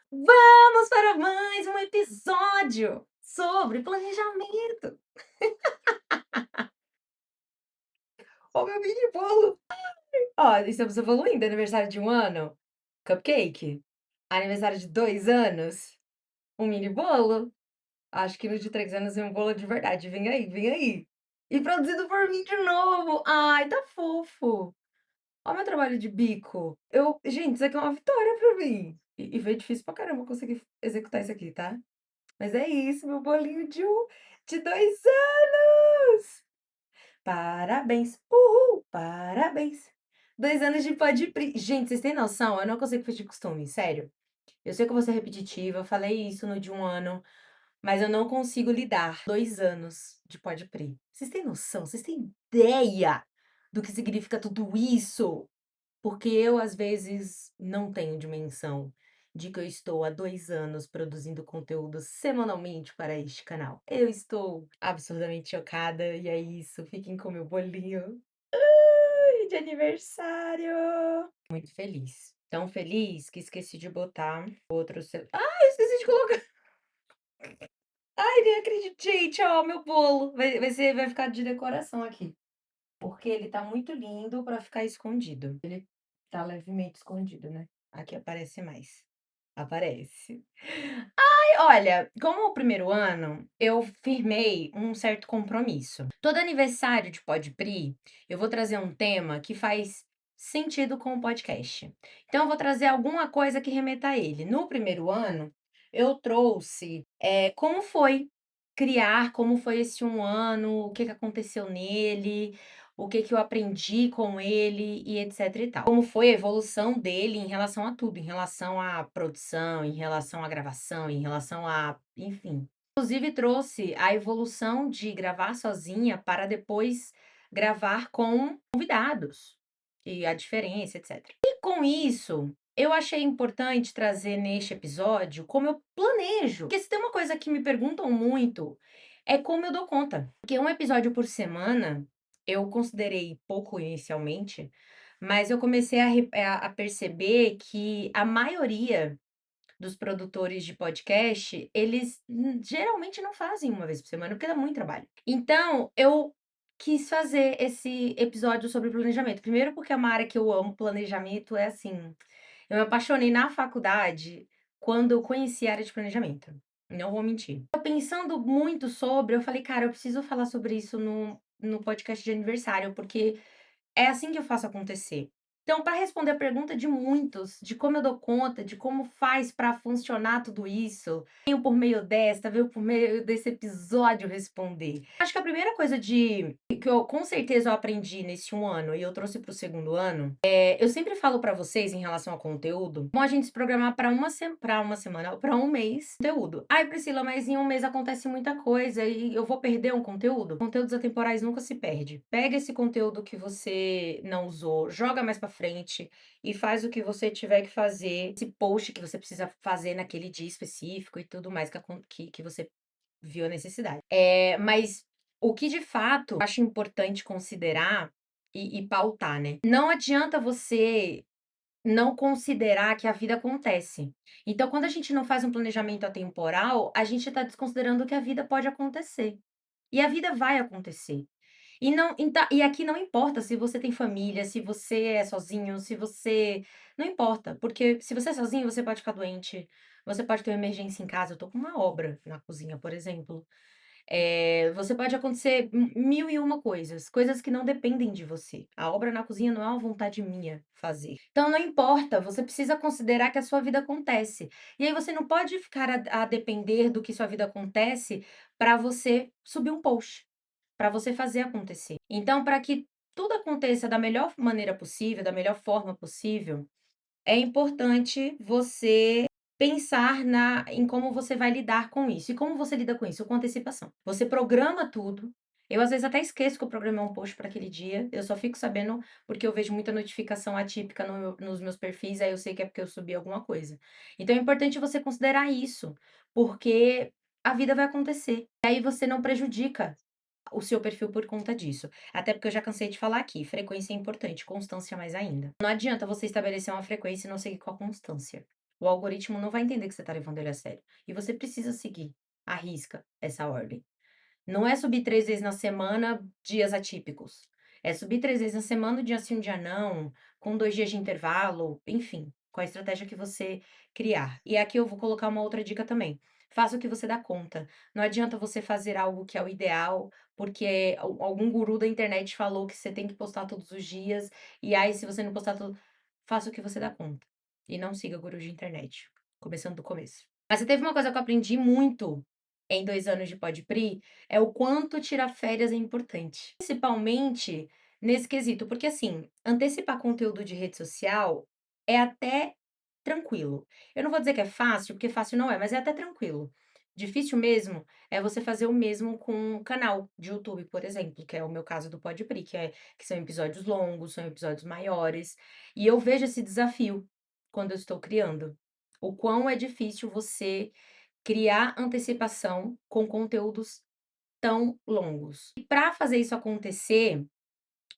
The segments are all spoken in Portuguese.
Vamos para mais um episódio sobre planejamento. Ó, meu mini bolo. Ó, estamos evoluindo. Aniversário de 1 ano, cupcake. Aniversário de 2 anos, um mini bolo. Acho que no de 3 anos vem um bolo de verdade. Vem aí, vem aí. E produzido por mim de novo. Ai, tá fofo. Ó, meu trabalho de bico. Gente, isso aqui é uma vitória pra mim. E foi difícil pra caramba conseguir executar isso aqui, tá? Mas é isso, meu bolinho de 2 anos! Parabéns! Uhul! Parabéns! 2 anos de Pode Pri. Gente, vocês têm noção? Eu não consigo fugir de costume, sério. Eu sei que eu vou ser repetitiva, eu falei isso no de 1 ano, mas eu não consigo lidar. 2 anos de Pode Pri. Vocês têm noção? Vocês têm ideia do que significa tudo isso? Porque eu, às vezes, não tenho dimensão de que eu estou há 2 anos produzindo conteúdo semanalmente para este canal. Eu estou absurdamente chocada e é isso, fiquem com meu bolinho. Ai, de aniversário! Muito feliz. Tão feliz que esqueci de botar outro ai, esqueci de colocar. Ai, nem acredito, gente, ó, meu bolo. Vai ficar de decoração aqui. Porque ele tá muito lindo pra ficar escondido. Ele tá levemente escondido, né. Aqui aparece mais. Aparece. Ai, olha, como o primeiro ano, eu firmei um certo compromisso. Todo aniversário de Podpri, eu vou trazer um tema que faz sentido com o podcast. Então eu vou trazer alguma coisa que remeta a ele. No primeiro ano, eu trouxe, como foi criar, como foi esse 1 ano, o que que aconteceu nele, o que que eu aprendi com ele e etc e tal. Como foi a evolução dele em relação a tudo, em relação à produção, em relação à gravação, em relação a enfim. Inclusive trouxe a evolução de gravar sozinha para depois gravar com convidados, e a diferença, etc. E com isso, eu achei importante trazer neste episódio como eu planejo, porque se tem uma coisa que me perguntam muito, é como eu dou conta. Porque um episódio por semana eu considerei pouco inicialmente, mas eu comecei a perceber que a maioria dos produtores de podcast, eles geralmente não fazem uma vez por semana, porque dá muito trabalho. Então, eu quis fazer esse episódio sobre planejamento. Primeiro, porque é uma área que eu amo, planejamento é assim. Eu me apaixonei na faculdade quando eu conheci a área de planejamento. Não vou mentir. Eu pensando muito sobre, eu falei, cara, eu preciso falar sobre isso no podcast de aniversário, porque é assim que eu faço acontecer. Então, para responder a pergunta de muitos, de como eu dou conta, de como faz para funcionar tudo isso, venho por meio desta, venho por meio desse episódio responder. Acho que a primeira coisa que eu com certeza eu aprendi nesse 1 ano e eu trouxe para o segundo ano, eu sempre falo para vocês em relação ao conteúdo, como a gente se programar para uma semana, para um mês, conteúdo. Ai, Priscila, mas em um mês acontece muita coisa e eu vou perder um conteúdo? Conteúdos atemporais nunca se perde. Pega esse conteúdo que você não usou, joga mais para frente e faz o que você tiver que fazer, esse post que você precisa fazer naquele dia específico e tudo mais que você viu a necessidade. Mas o que de fato acho importante considerar e pautar, né? Não adianta você não considerar que a vida acontece. Então, quando a gente não faz um planejamento atemporal, a gente está desconsiderando que a vida pode acontecer. E a vida vai acontecer. E não e aqui não importa se você tem família, se você é sozinho, se você não importa, porque se você é sozinho, você pode ficar doente, você pode ter uma emergência em casa. Eu tô com uma obra na cozinha, por exemplo. Você pode acontecer mil e uma coisas, coisas que não dependem de você. A obra na cozinha não é uma vontade minha fazer. Então não importa, você precisa considerar que a sua vida acontece. E aí você não pode ficar a depender do que sua vida acontece para você subir um post, para você fazer acontecer. Então, para que tudo aconteça da melhor maneira possível, da melhor forma possível, é importante você pensar em como você vai lidar com isso. E como você lida com isso? Com antecipação. Você programa tudo. Eu, às vezes, até esqueço que eu programei um post para aquele dia. Eu só fico sabendo porque eu vejo muita notificação atípica nos meus perfis, aí eu sei que é porque eu subi alguma coisa. Então é importante você considerar isso, porque a vida vai acontecer. E aí você não prejudica o seu perfil por conta disso. Até porque eu já cansei de falar aqui, frequência é importante, constância mais ainda. Não adianta você estabelecer uma frequência e não seguir com a constância. O algoritmo não vai entender que você está levando ele a sério. E você precisa seguir à risca essa ordem. Não é subir 3 vezes na semana, dias atípicos. É subir 3 vezes na semana, um dia sim, um dia não, com 2 dias de intervalo, enfim, com a estratégia que você criar. E aqui eu vou colocar uma outra dica também. Faça o que você dá conta. Não adianta você fazer algo que é o ideal, porque algum guru da internet falou que você tem que postar todos os dias, e aí se você não postar todo, faça o que você dá conta. E não siga gurus de internet, começando do começo. Mas se teve uma coisa que eu aprendi muito em 2 anos de Podpri, é o quanto tirar férias é importante. Principalmente nesse quesito, porque assim, antecipar conteúdo de rede social é até tranquilo. Eu não vou dizer que é fácil, porque fácil não é, mas é até tranquilo. Difícil mesmo é você fazer o mesmo com um canal de YouTube, por exemplo, que é o meu caso do Podpri, que são episódios longos, são episódios maiores, e eu vejo esse desafio quando eu estou criando. O quão é difícil você criar antecipação com conteúdos tão longos. E para fazer isso acontecer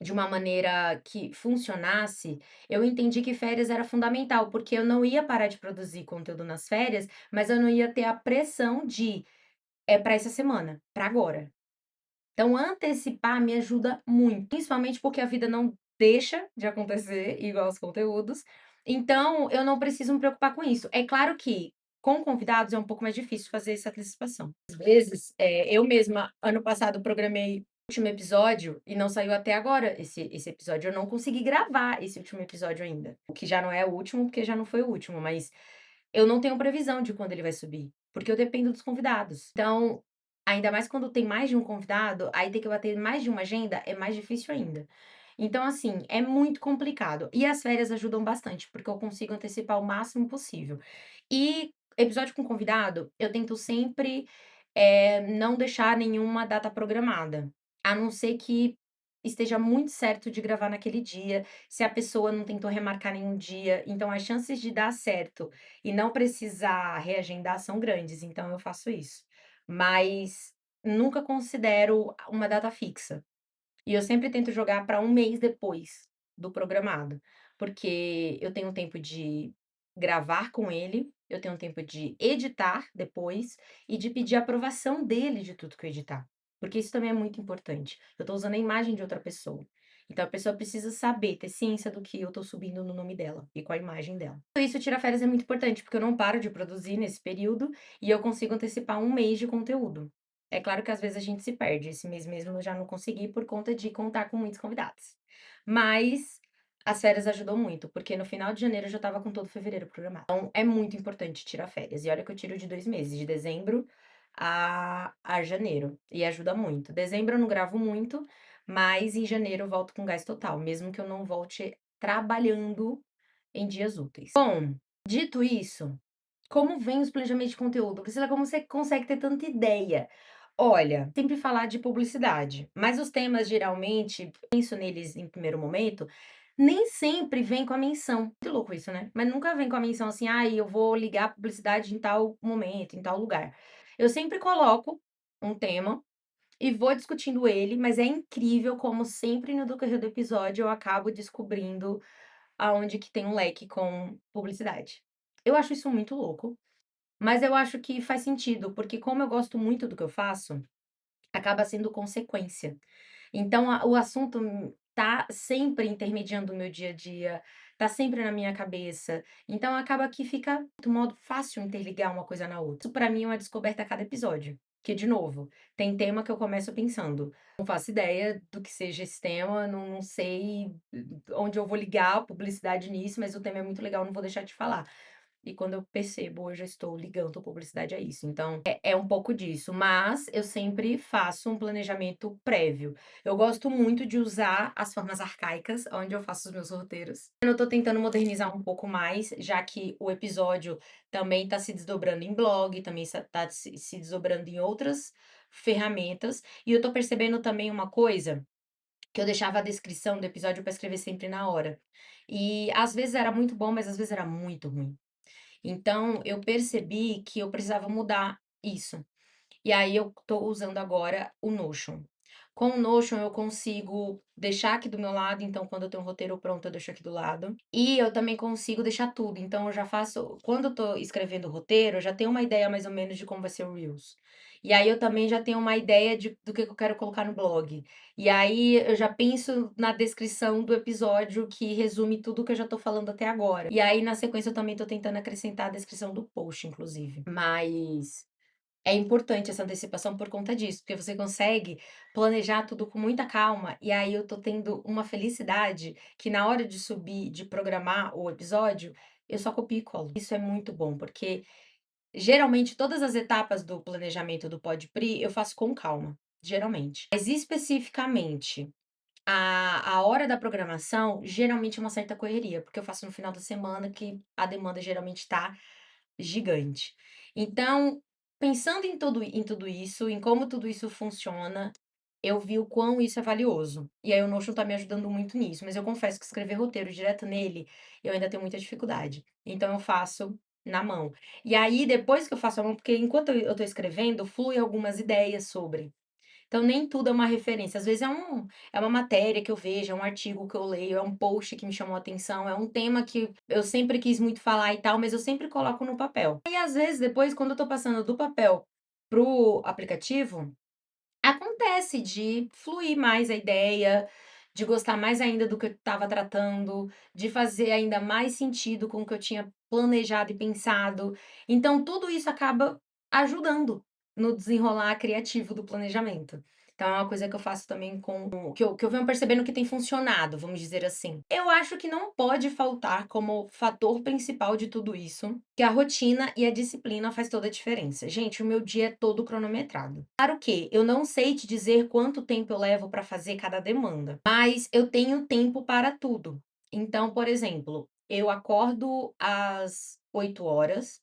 de uma maneira que funcionasse, eu entendi que férias era fundamental, porque eu não ia parar de produzir conteúdo nas férias, mas eu não ia ter a pressão de é para essa semana, para agora. Então, antecipar me ajuda muito, principalmente porque a vida não deixa de acontecer igual os conteúdos, então eu não preciso me preocupar com isso. É claro que com convidados é um pouco mais difícil fazer essa antecipação. Às vezes, eu mesma, ano passado, programei o último episódio e não saiu até agora esse episódio. Eu não consegui gravar esse último episódio ainda. O que já não é o último, porque já não foi o último, mas eu não tenho previsão de quando ele vai subir, porque eu dependo dos convidados. Então, ainda mais quando tem mais de um convidado, aí tem que bater mais de uma agenda, é mais difícil ainda. Então, assim, é muito complicado. E as férias ajudam bastante, porque eu consigo antecipar o máximo possível. E episódio com convidado, eu tento sempre, não deixar nenhuma data programada, a não ser que esteja muito certo de gravar naquele dia, se a pessoa não tentou remarcar nenhum dia, então as chances de dar certo e não precisar reagendar são grandes, então eu faço isso. Mas nunca considero uma data fixa. E eu sempre tento jogar para um mês depois do programado, porque eu tenho tempo de gravar com ele, eu tenho tempo de editar depois e de pedir aprovação dele de tudo que eu editar, porque isso também é muito importante. Eu estou usando a imagem de outra pessoa, então a pessoa precisa saber, ter ciência do que eu estou subindo no nome dela e com a imagem dela. Por isso, tirar férias é muito importante, porque eu não paro de produzir nesse período e eu consigo antecipar um mês de conteúdo. É claro que às vezes a gente se perde, esse mês mesmo eu já não consegui por conta de contar com muitos convidados. Mas as férias ajudou muito, porque no final de janeiro eu já estava com todo fevereiro programado. Então é muito importante tirar férias. E olha que eu tiro de 2 meses, de dezembro a janeiro, e ajuda muito. Dezembro eu não gravo muito, mas em janeiro eu volto com gás total, mesmo que eu não volte trabalhando em dias úteis. Bom, dito isso, como vem os planejamentos de conteúdo? Priscila, como você consegue ter tanta ideia? Olha, sempre falar de publicidade, mas os temas geralmente, penso neles em primeiro momento, nem sempre vem com a menção. Muito louco isso, né? Mas nunca vem com a menção assim, ah, eu vou ligar a publicidade em tal momento, em tal lugar. Eu sempre coloco um tema e vou discutindo ele, mas é incrível como sempre no decorrer do episódio eu acabo descobrindo aonde que tem um leque com publicidade. Eu acho isso muito louco. Mas eu acho que faz sentido, porque como eu gosto muito do que eu faço, acaba sendo consequência. Então o assunto tá sempre intermediando o meu dia a dia, tá sempre na minha cabeça, então acaba que fica de modo fácil interligar uma coisa na outra. Isso pra mim é uma descoberta a cada episódio, que de novo, tem tema que eu começo pensando, não faço ideia do que seja esse tema, não sei onde eu vou ligar a publicidade nisso, mas o tema é muito legal, não vou deixar de falar. E quando eu percebo, eu já estou ligando a publicidade a isso. Então, é um pouco disso, mas eu sempre faço um planejamento prévio. Eu gosto muito de usar as formas arcaicas, onde eu faço os meus roteiros. Eu estou tentando modernizar um pouco mais, já que o episódio também está se desdobrando em blog, também está se desdobrando em outras ferramentas. E eu estou percebendo também uma coisa, que eu deixava a descrição do episódio para escrever sempre na hora. E às vezes era muito bom, mas às vezes era muito ruim. Então, eu percebi que eu precisava mudar isso. E aí eu tô usando agora o Notion. Com o Notion eu consigo deixar aqui do meu lado, então quando eu tenho um roteiro pronto, eu deixo aqui do lado. E eu também consigo deixar tudo, então eu já faço quando eu tô escrevendo o roteiro, eu já tenho uma ideia mais ou menos de como vai ser o reels. E aí eu também já tenho uma ideia do que eu quero colocar no blog. E aí eu já penso na descrição do episódio que resume tudo que eu já tô falando até agora. E aí na sequência eu também tô tentando acrescentar a descrição do post, inclusive. Mas é importante essa antecipação por conta disso, porque você consegue planejar tudo com muita calma, e aí eu tô tendo uma felicidade que na hora de subir, de programar o episódio, eu só copio e colo. Isso é muito bom, porque geralmente todas as etapas do planejamento do Podprix eu faço com calma, geralmente. Mas especificamente a hora da programação, geralmente é uma certa correria, porque eu faço no final da semana que a demanda geralmente tá gigante. Então, pensando em tudo isso, em como tudo isso funciona, eu vi o quão isso é valioso. E aí o Notion tá me ajudando muito nisso, mas eu confesso que escrever roteiro direto nele, eu ainda tenho muita dificuldade. Então eu faço na mão. E aí depois que eu faço a mão, porque enquanto eu tô escrevendo, flui algumas ideias sobre. Então nem tudo é uma referência, às vezes é uma matéria que eu vejo, é um artigo que eu leio, é um post que me chamou a atenção, é um tema que eu sempre quis muito falar e tal, mas eu sempre coloco no papel. E às vezes depois quando eu tô passando do papel para o aplicativo, acontece de fluir mais a ideia, de gostar mais ainda do que eu estava tratando, de fazer ainda mais sentido com o que eu tinha planejado e pensado. Então, tudo isso acaba ajudando no desenrolar criativo do planejamento. Então, é uma coisa que eu faço também com que eu venho percebendo que tem funcionado, vamos dizer assim. Eu acho que não pode faltar como fator principal de tudo isso, que a rotina e a disciplina faz toda a diferença. Gente, o meu dia é todo cronometrado. Claro que eu não sei te dizer quanto tempo eu levo para fazer cada demanda, mas eu tenho tempo para tudo. Então, por exemplo, eu acordo às 8 horas,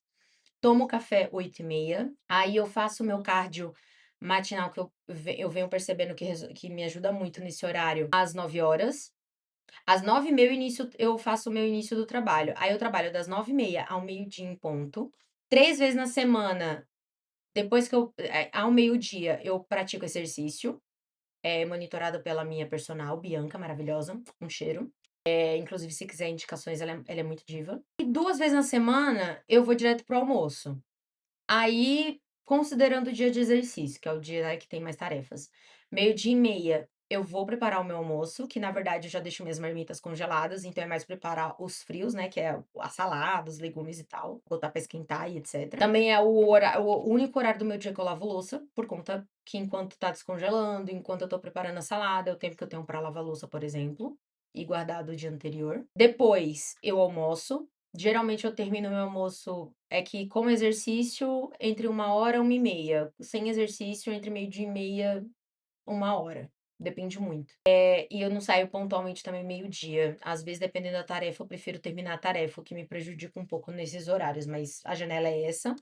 tomo café 8h30, aí eu faço o meu cardio matinal, que eu venho percebendo que me ajuda muito nesse horário, às 9 horas. Às 9h30 eu faço o meu início do trabalho. Aí eu trabalho das 9h30 ao meio-dia em ponto. 3 vezes na semana, depois que ao meio-dia, eu pratico exercício, monitorado pela minha personal, Bianca, maravilhosa, um cheiro. Inclusive, se quiser indicações, ela é muito diva. E 2 vezes na semana, eu vou direto pro almoço. Aí, considerando o dia de exercício, que é o dia, né, que tem mais tarefas, 12h30 eu vou preparar o meu almoço, que na verdade eu já deixo minhas marmitas congeladas, então é mais preparar os frios, né, que é a salada, os legumes e tal, botar pra esquentar e etcétera. Também é o único horário do meu dia que eu lavo louça, por conta que enquanto tá descongelando, enquanto eu tô preparando a salada, é o tempo que eu tenho pra lavar louça, por exemplo, e guardar do dia anterior. Depois eu almoço, geralmente eu termino meu almoço que com exercício entre 1 hora e 1h30, sem exercício entre meio-dia e meia, 1 hora, depende muito. E eu não saio pontualmente também meio-dia, às vezes dependendo da tarefa eu prefiro terminar a tarefa, o que me prejudica um pouco nesses horários, mas a janela é essa.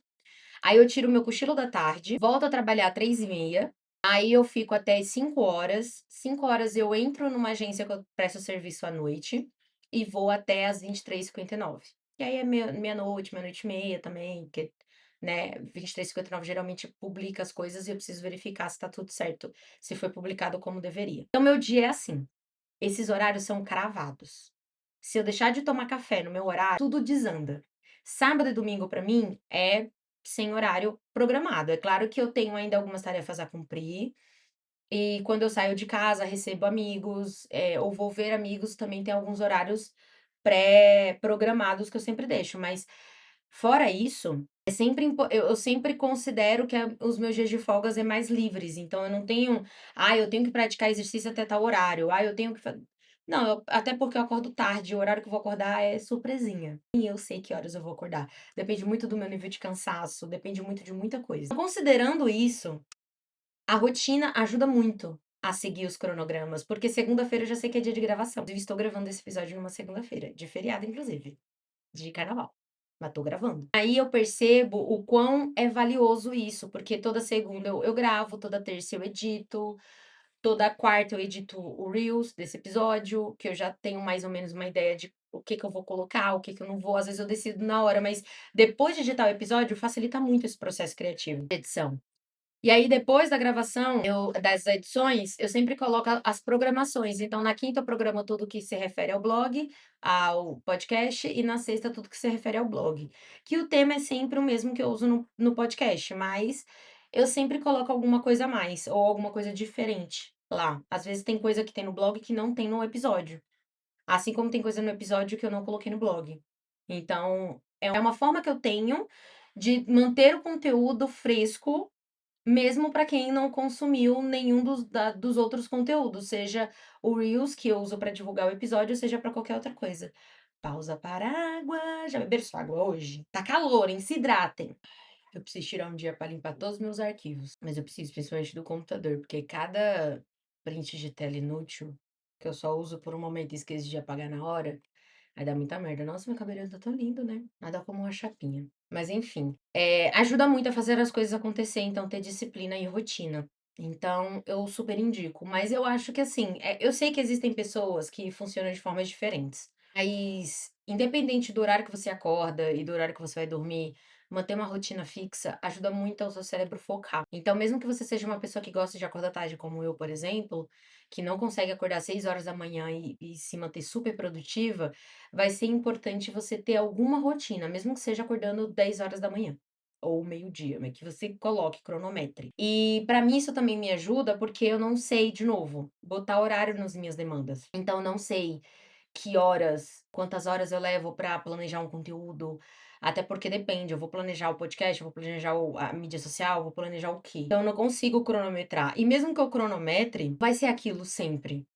Aí eu tiro o meu cochilo da tarde, volto a trabalhar 3h30, aí eu fico até as 5 horas, 5 horas eu entro numa agência que eu presto serviço à noite, e vou até às 23h59. E aí é meia-noite, meia-noite e meia também, porque, né, 23h59 geralmente publica as coisas e eu preciso verificar se tá tudo certo, se foi publicado como deveria. Então meu dia é assim, esses horários são cravados. Se eu deixar de tomar café no meu horário, tudo desanda. Sábado e domingo pra mim é sem horário programado. É claro que eu tenho ainda algumas tarefas a cumprir, e quando eu saio de casa, recebo amigos, ou vou ver amigos, também tem alguns horários pré-programados que eu sempre deixo, mas fora isso, é sempre eu sempre considero que os meus dias de folgas é mais livres, então eu não tenho: "Ah, eu tenho que praticar exercício até tal horário. Ah, eu tenho que fa". Não, até porque eu acordo tarde, o horário que eu vou acordar é surpresinha. E eu sei que horas eu vou acordar. Depende muito do meu nível de cansaço, depende muito de muita coisa. Considerando isso, a rotina ajuda muito a seguir os cronogramas, porque segunda-feira eu já sei que é dia de gravação. Inclusive, estou gravando esse episódio numa segunda-feira, de feriado inclusive, de carnaval, mas tô gravando. Aí eu percebo o quão é valioso isso, porque toda segunda eu gravo, toda terça eu edito, toda quarta eu edito o reels desse episódio, que eu já tenho mais ou menos uma ideia de o que que eu vou colocar, o que que eu não vou, às vezes eu decido na hora, mas depois de editar o episódio facilita muito esse processo criativo de edição. E aí, depois da gravação, das edições, eu sempre coloco as programações. Então, na quinta, eu programo tudo que se refere ao blog, ao podcast, e na sexta, tudo que se refere ao blog. Que o tema é sempre o mesmo que eu uso no podcast, mas eu sempre coloco alguma coisa a mais, ou alguma coisa diferente lá. Às vezes tem coisa que tem no blog que não tem no episódio. Assim como tem coisa no episódio que eu não coloquei no blog. Então, é uma forma que eu tenho de manter o conteúdo fresco mesmo para quem não consumiu nenhum dos outros conteúdos, seja o Reels, que eu uso para divulgar o episódio, seja para qualquer outra coisa. Pausa para água. Já beberam sua água hoje? Tá calor, hein? Se hidratem. Eu preciso tirar um dia para limpar todos os meus arquivos, mas eu preciso principalmente do computador, porque cada print de tela inútil, que eu só uso por um momento e esqueço de apagar na hora, aí dá muita merda. Nossa, meu cabelo tá tão lindo, né? Nada como uma chapinha. Mas enfim, ajuda muito a fazer as coisas acontecer, então ter disciplina e rotina. Então, eu super indico. Mas eu acho que assim, eu sei que existem pessoas que funcionam de formas diferentes. Mas, independente do horário que você acorda e do horário que você vai dormir, manter uma rotina fixa ajuda muito ao seu cérebro focar. Então, mesmo que você seja uma pessoa que gosta de acordar tarde, como eu, por exemplo, que não consegue acordar às 6 horas da manhã e se manter super produtiva, vai ser importante você ter alguma rotina, mesmo que seja acordando 10 horas da manhã ou meio-dia, mas que você coloque, cronometre. E para mim isso também me ajuda, porque eu não sei, de novo, botar horário nas minhas demandas. Então, não sei que horas, quantas horas eu levo para planejar um conteúdo, até porque depende, eu vou planejar o podcast, eu vou planejar a mídia social, eu vou planejar o quê? Então eu não consigo cronometrar. E mesmo que eu cronometre, vai ser aquilo sempre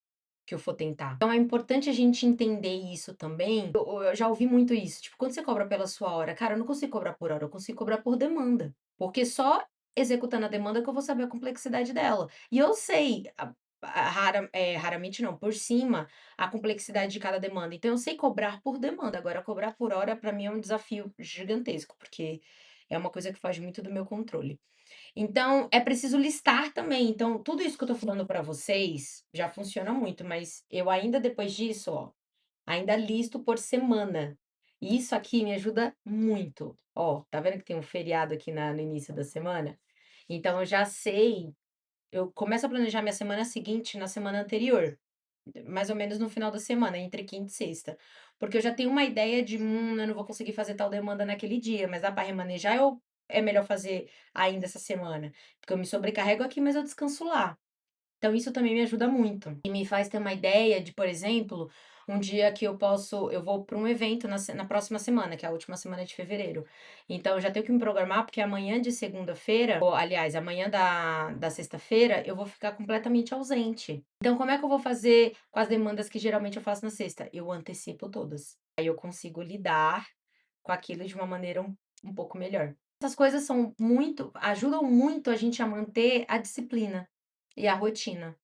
que eu for tentar. Então é importante a gente entender isso também. Eu já ouvi muito isso, tipo, quando você cobra pela sua hora, cara, eu não consigo cobrar por hora, eu consigo cobrar por demanda. Porque só executando a demanda que eu vou saber a complexidade dela. E eu sei, raramente não, por cima, a complexidade de cada demanda. Então eu sei cobrar por demanda. Agora, cobrar por hora, para mim, é um desafio gigantesco, porque é uma coisa que foge muito do meu controle. Então, é preciso listar também. Então, tudo isso que eu tô falando para vocês já funciona muito, mas eu ainda depois disso, ó, ainda listo por semana. E isso aqui me ajuda muito. Ó, tá vendo que tem um feriado aqui no início da semana? Então, eu já sei, eu começo a planejar minha semana seguinte na semana anterior. Mais ou menos no final da semana, entre quinta e sexta. Porque eu já tenho uma ideia de, eu não vou conseguir fazer tal demanda naquele dia, mas dá para remanejar ou é melhor fazer ainda essa semana? Porque eu me sobrecarrego aqui, mas eu descanso lá. Então isso também me ajuda muito. E me faz ter uma ideia de, por exemplo, um dia que eu vou para um evento na próxima semana, que é a última semana de fevereiro. Então eu já tenho que me programar, porque amanhã de segunda-feira, ou aliás, amanhã da sexta-feira, eu vou ficar completamente ausente. Então como é que eu vou fazer com as demandas que geralmente eu faço na sexta? Eu antecipo todas. Aí eu consigo lidar com aquilo de uma maneira um pouco melhor. Essas coisas ajudam muito a gente a manter a disciplina e a rotina,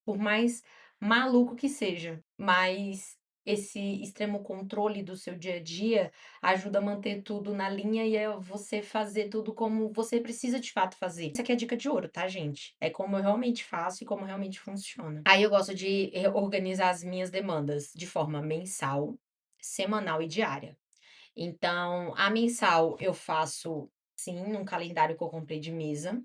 por mais maluco que seja, mas esse extremo controle do seu dia a dia ajuda a manter tudo na linha e é você fazer tudo como você precisa de fato fazer. Isso aqui é dica de ouro, tá, gente? É como eu realmente faço e como realmente funciona. Aí eu gosto de organizar as minhas demandas de forma mensal, semanal e diária. Então, a mensal eu faço, sim, num calendário que eu comprei de mesa.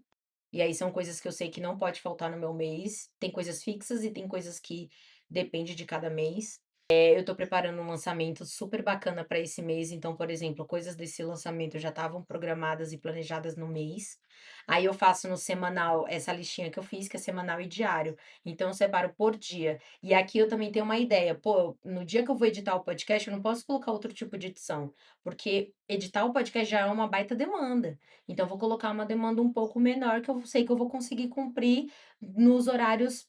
E aí são coisas que eu sei que não pode faltar no meu mês. Tem coisas fixas e tem coisas que depende de cada mês. Eu tô preparando um lançamento super bacana para esse mês, então, por exemplo, coisas desse lançamento já estavam programadas e planejadas no mês. Aí eu faço no semanal essa listinha que eu fiz, que é semanal e diário. Então eu separo por dia. E aqui eu também tenho uma ideia, pô, no dia que eu vou editar o podcast, eu não posso colocar outro tipo de edição, porque editar o podcast já é uma baita demanda. Então eu vou colocar uma demanda um pouco menor que eu sei que eu vou conseguir cumprir nos horários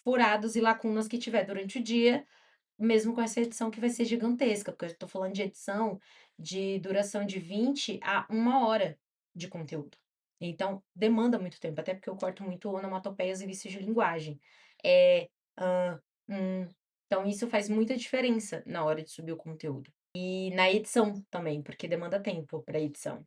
furados e lacunas que tiver durante o dia, mesmo com essa edição que vai ser gigantesca, porque eu tô falando de edição de duração de 20 a 1 hora de conteúdo. Então, demanda muito tempo, até porque eu corto muito onomatopeias e vícios de linguagem. É, hã, então isso faz muita diferença na hora de subir o conteúdo. E na edição também, porque demanda tempo para edição.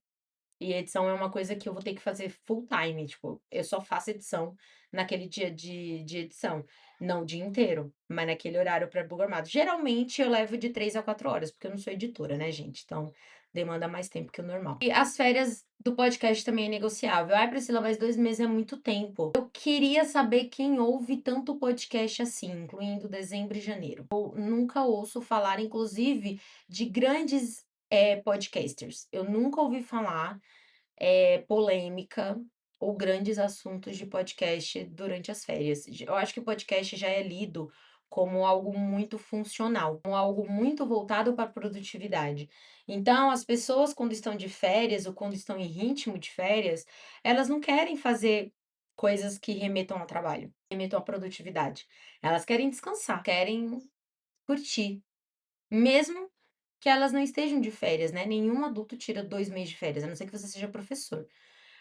E edição é uma coisa que eu vou ter que fazer full time, tipo, eu só faço edição naquele dia de edição, não o dia inteiro, mas naquele horário pré-programado. Geralmente eu levo de 3 a 4 horas, porque eu não sou editora, né, gente? Então, demanda mais tempo que o normal. E as férias do podcast também é negociável. Ai, Priscila, mas 2 meses é muito tempo. Eu queria saber quem ouve tanto podcast assim, incluindo dezembro e janeiro. Eu nunca ouço falar, inclusive, de grandes podcasters. Eu nunca ouvi falar polêmica ou grandes assuntos de podcast durante as férias. Eu acho que o podcast já é lido como algo muito funcional, como algo muito voltado para a produtividade. Então, as pessoas, quando estão de férias ou quando estão em ritmo de férias, elas não querem fazer coisas que remetam ao trabalho, remetam à produtividade. Elas querem descansar, querem curtir. Mesmo que elas não estejam de férias, né? Nenhum adulto tira 2 meses de férias, a não ser que você seja professor.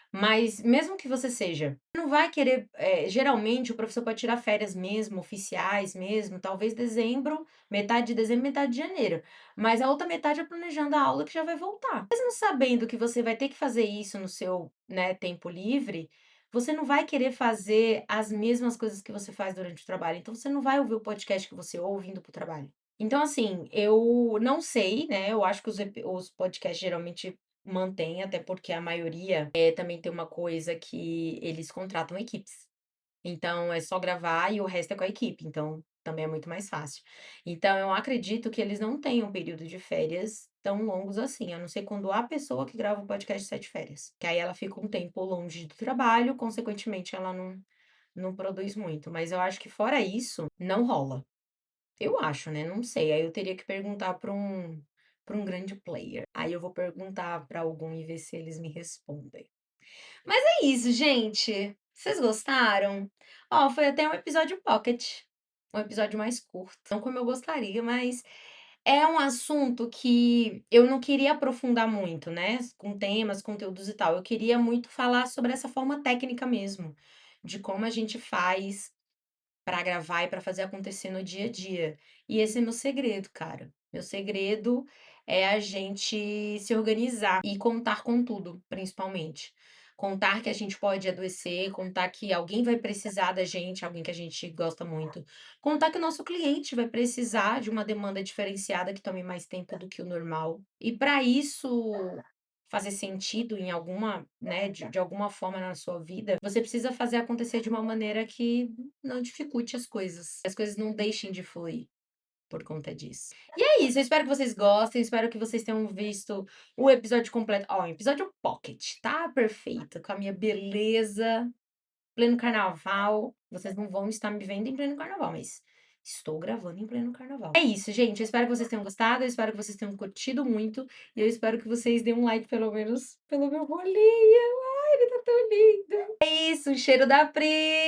Mas mesmo que você seja, não vai querer, geralmente o professor pode tirar férias mesmo, oficiais mesmo, talvez dezembro, metade de dezembro, metade de janeiro, mas a outra metade é planejando a aula que já vai voltar. Mesmo sabendo que você vai ter que fazer isso no seu, né, tempo livre, você não vai querer fazer as mesmas coisas que você faz durante o trabalho, então você não vai ouvir o podcast que você ouve indo para o trabalho. Então assim, eu não sei, né, eu acho que os podcasts geralmente mantêm, até porque a maioria também tem uma coisa que eles contratam equipes. Então é só gravar e o resto é com a equipe, então também é muito mais fácil. Então eu acredito que eles não tenham período de férias tão longos assim, a não ser quando a pessoa que grava o podcast sai de férias, que aí ela fica um tempo longe do trabalho, consequentemente ela não produz muito, mas eu acho que fora isso, não rola. Eu acho, né, não sei, aí eu teria que perguntar para um grande player. Aí eu vou perguntar para algum e ver se eles me respondem. Mas é isso, gente. Vocês gostaram? Ó, foi até um episódio pocket, um episódio mais curto, não como eu gostaria, mas é um assunto que eu não queria aprofundar muito, né, com temas, conteúdos e tal. Eu queria muito falar sobre essa forma técnica mesmo, de como a gente faz para gravar e para fazer acontecer no dia a dia. E esse é meu segredo, cara. Meu segredo é a gente se organizar e contar com tudo, principalmente. Contar que a gente pode adoecer, contar que alguém vai precisar da gente, alguém que a gente gosta muito. Contar que o nosso cliente vai precisar de uma demanda diferenciada que tome mais tempo do que o normal. E para isso fazer sentido em alguma, né, de alguma forma na sua vida, você precisa fazer acontecer de uma maneira que não dificulte as coisas não deixem de fluir por conta disso. E é isso, eu espero que vocês gostem, espero que vocês tenham visto o episódio completo. Ó, um episódio pocket, tá perfeito, com a minha beleza, pleno carnaval. Vocês não vão estar me vendo em pleno carnaval, mas estou gravando em pleno carnaval. É isso, gente. Eu espero que vocês tenham gostado, eu espero que vocês tenham curtido muito. E eu espero que vocês deem um like, pelo menos, pelo meu bolinho. Ai, ele tá tão lindo. É isso, o cheiro da Pri.